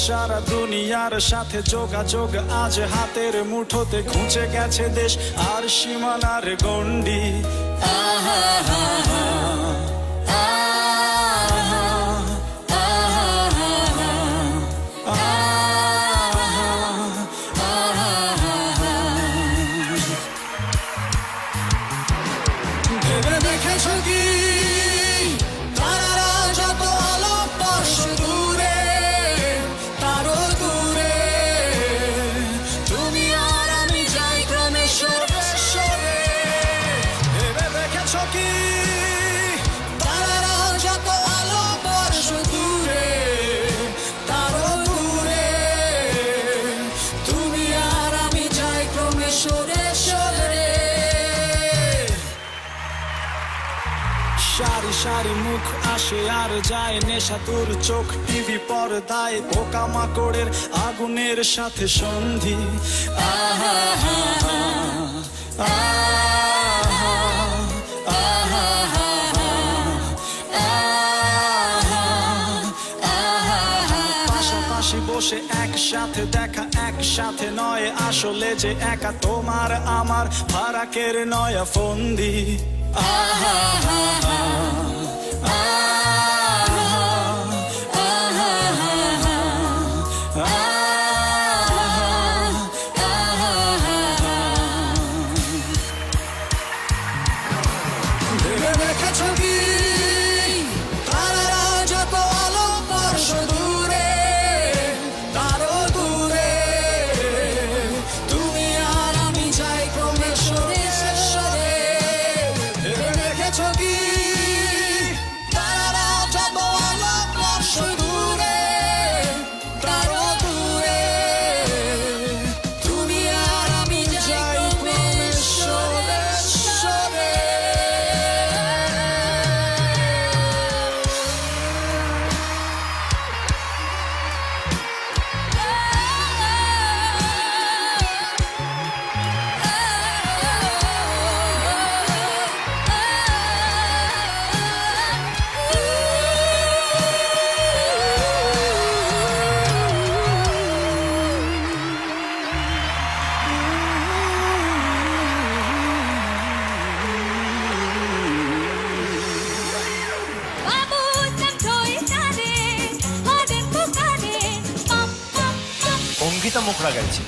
সারা দুনিয়ার সাথে যোগাযোগ আজ হাতের মুঠোতে, ঘুচে গেছে দেশ আর সীমানার গণ্ডি। ভেবে দেখেছো কি তারারা যত আলো বর্ষ দূরে, তারও দূরে তুমি আর আমি যাই ক্রমে সরে সরে। ভেবে দেখেছো কি তারারা যত আলো বর্ষ দূরে, তারও দূরে তুমি আর আমি যাই ক্রমে সরে সরে। সারি সারি মুখ আসে আর যায়, নেশাতুর চোখ টিভি পর্দায়, পোকামাকড়ের আগুনের সাথে সন্ধি। আহা হা হা, আহা আহা হা হা, আহা আহা। পাশাপাশি বসে একসাথে দেখা, একসাথে নয় আসলে যে একা, তোমার আমার ফারাকের নয়া ফন্দি। আহা হা হা, ভেবে দেখেছো কি তারারা যত আলো বর্ষ দূরে, তারও দূরে তুমি আর আমি যাই ক্রমে সরে সরে। ভেবে দেখেছো কি তারারা যত আলো বর্ষ দূরে, তারও দূরে তুমি আর আমি যাই ক্রমে সরে সরে। অঙ্কিতা মুখরা গাইছে।